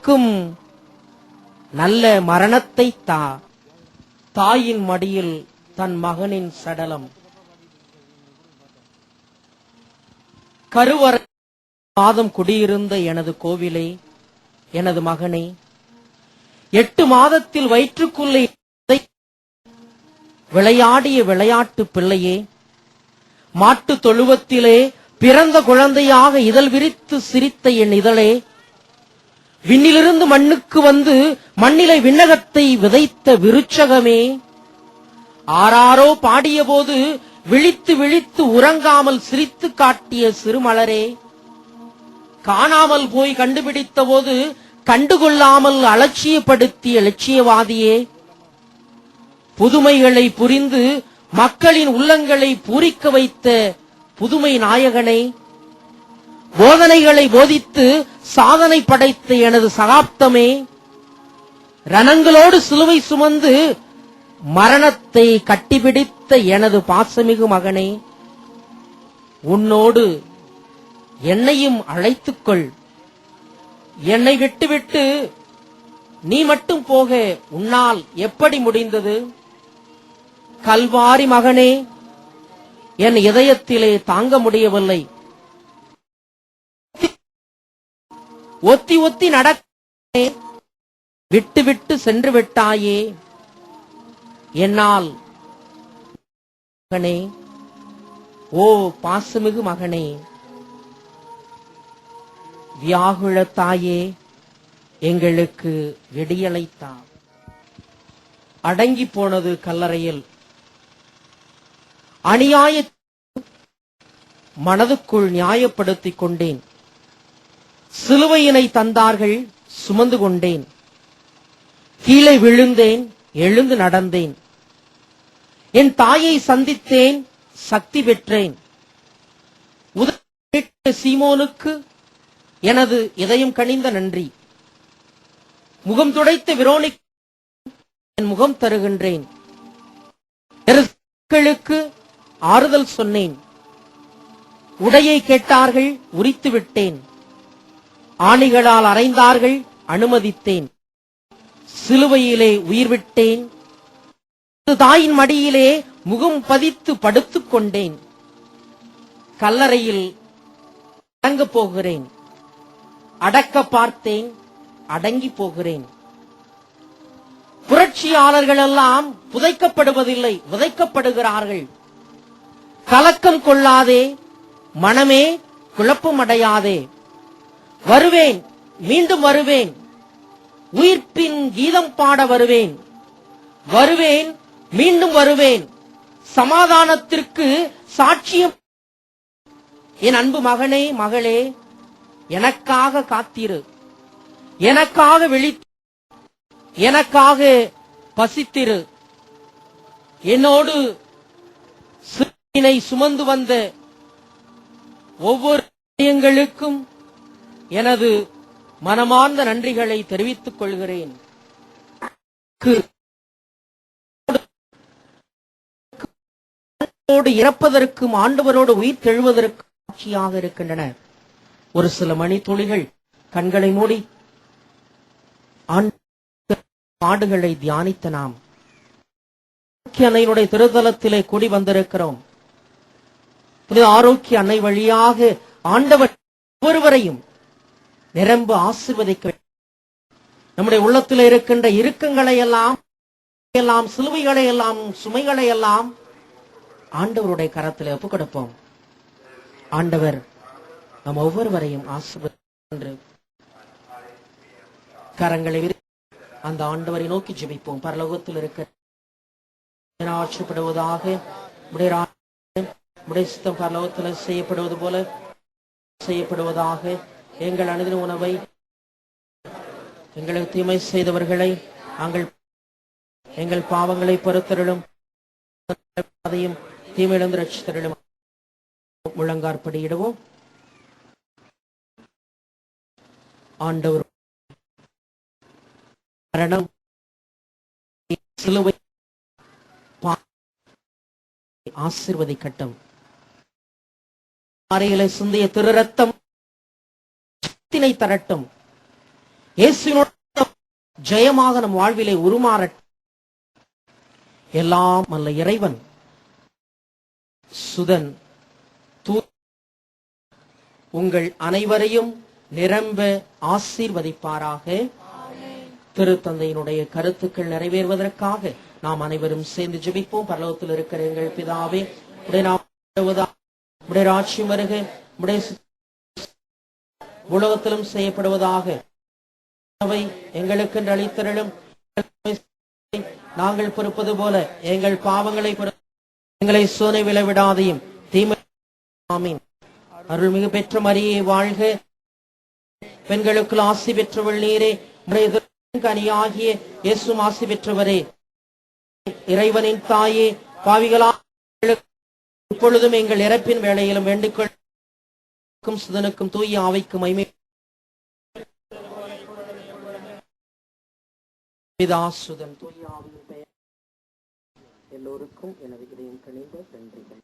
எனக்கும் நல்ல மரணத்தை தா. தாயின் மடியில் தன் மகனின் சடலம். கருவறை மாதம் குடியிருந்த எனது கோவிலே, எனது மகனே, 8 மாதத்தில் வயிற்றுக்குள்ளே விளையாடிய விளையாட்டு பிள்ளையே, மாட்டு தொழுவத்திலே பிறந்த குழந்தையாக இதழ் விரித்து சிரித்த என் இதழே, விண்ணிலிருந்து மண்ணுக்கு வந்து மண்ணிலை விண்ணகத்தை விதைத்த விருட்சகமே, ஆராரோ பாடிய போது விழித்து விழித்து உறங்காமல் சிரித்து காட்டிய சிறுமலரே, காணாமல் போய் கண்டுபிடித்த போது கண்டுகொள்ளாமல் அலட்சியப்படுத்திய லட்சியவாதியே, புதுமைகளை புரிந்து மக்களின் உள்ளங்களை பூரிக்க வைத்த புதுமை நாயகனை, போதனைகளை போதித்து சாதனை படைத்த எனது சகாப்தமே, ரணங்களோடு சிலுவை சுமந்து மரணத்தை கட்டிப்பிடித்த எனது பாசமிகு மகனே, உன்னோடு என்னையும் அழைத்துக்கொள். என்னை விட்டுவிட்டு நீ மட்டும் போக உன்னால் எப்படி முடிந்தது? கல்வாரி மகனே, என் இதயத்திலே தாங்க முடியவில்லை. ஒத்தி ஒத்தி நடக்க விட்டு விட்டு சென்று விட்டாயே. என்னால் மகனே, ஓ பாசமிகு மகனே, வியாகுல தாயே, எங்களுக்கு விடியலைத்தா. அடங்கி போனது கல்லறையில். அநியாய மனதுக்குள் நியாயப்படுத்திக் கொண்டேன். சிலுவையினை தந்தார்கள், சுமந்து கொண்டேன். கீழே விழுந்தேன், எழுந்து நடந்தேன். என் தாயை சந்தித்தேன், சக்தி பெற்றேன். உதவி சீமோனுக்கு எனது இதயம் கனிந்த நன்றி. முகம் துடைத்த வெரோனிக் என் முகம் தருகின்றேன். மக்களுக்கு ஆறுதல் சொன்னேன். உடையை கேட்டார்கள், உரித்து விட்டேன். ஆணிகளால் அறைந்தார்கள், அனுமதித்தேன். சிலுவையிலே உயிர் விட்டேன். தாயின் மடியிலே முகம் பதித்து படுத்துக் கொண்டேன். கல்லறையில் அடங்கப் போகிறேன். அடக்க பார்த்தேன், அடங்கி போகிறேன். புரட்சியாளர்கள் எல்லாம் புதைக்கப்படுவதில்லை, விதைக்கப்படுகிறார்கள். கலக்கம் கொள்ளாதே மனமே, குழப்பமடையாதே. வருவேன், மீண்டும் வருவேன். உயிர்ப்பின் கீதம் பாட வருவேன். வருவேன், மீண்டும் வருவேன். சமாதானத்திற்கு சாட்சியம். என் அன்பு மகனே, மகளே, எனக்காக காத்திரு. எனக்காக விழித்து, எனக்காக பசித்திரு. என்னோடு சிலுவையினை சுமந்து வந்த ஒவ்வொரு விஷயங்களுக்கும் எனது மனமார்ந்த நன்றிகளை தெரிவித்துக் கொள்கிறேன். இறப்பதற்கும் ஆண்டவரோடு உயிர் தெழுவதற்கு சாட்சியாக இருக்கின்றன. ஒரு சில மணித்துளிகள் கண்களை மூடி பாடுகளை தியானித்த நாம் அன்னையினுடைய திருத்தலத்திலே கூடி வந்திருக்கிறோம். ஆரோக்கிய அன்னை வழியாக ஆண்டவர் ஒவ்வொருவரையும் நிரம்ப ஆசீர்வதிக்க வேண்டும். நம்முடைய உள்ளத்தில் இருக்கின்ற இறுக்கங்களை எல்லாம் சிலுவைகளை எல்லாம் சுமைகளை எல்லாம் ஆண்டவருடைய கரத்தில் ஒப்புக் கொடுப்போம். ஆண்டவர் நம் ஒவ்வொருவரையும் ஆசீர்வதித்து கரங்களை அந்த ஆண்டவரை நோக்கி ஜெபிப்போம். பரலோகத்தில் இருக்க ஆட்சிப்படுவதாக, சித்தம் பரலோகத்தில் செய்யப்படுவது போல செய்யப்படுவதாக. எங்கள் அனுதின உணவை எங்களுக்கு தீமை செய்தவர்களை எங்கள் பாவங்களை பொறுத்தருளும், அதையும் தீமையிலிருந்து ரட்சித்தருளும். முழங்காற்படியிடுவோம். ஆண்டவர் மரணம், சிலுவை ஆசீர்வதிக்கட்டும். அறையிலே சிந்திய திரு ரத்தம் தரட்டும். இயேசுவினோடு ஜெயமாக நம் வாழ்விலே உருமாற எல்லாம் அல்ல இறைவன் சுதன் உங்கள் அனைவரையும் நிரம்ப ஆசீர்வதிப்பாராக. திருத்தந்தையினுடைய கருத்துக்கள் நிறைவேறுவதற்காக நாம் அனைவரும் சேர்ந்து ஜெபிப்போம். பரலோகத்தில் இருக்கிற எங்கள் பிதாவே, உடைய ராட்சியம் வருக, உடைய உலகத்திலும் செய்யப்படுவதாக. எங்களுக்கு அளித்தருளும், நாங்கள் பொறுப்பது போல எங்கள் பாவங்களை எங்களை சோதனை விளைவிடாதையும் தீமை. ஆமீன். அருள்மிகு பெற்ற மரியே வாழ்க. பெண்களுக்குள் ஆசி பெற்றவள் நீரே, கனியாகிய இயேசுவும் ஆசி பெற்றவரே. இறைவனின் தாயே, பாவிகளா இப்பொழுதும் எங்கள் இறப்பின் வேளையிலும் வேண்டிக்கொள்ளும் சுதனுக்கும் தூய ஆவிக்கும் மைமை பிதாசுதன் தூய ஆவியின் பெயர் எல்லோருக்கும் எனது இதயம் கனிந்த நன்றிகள்.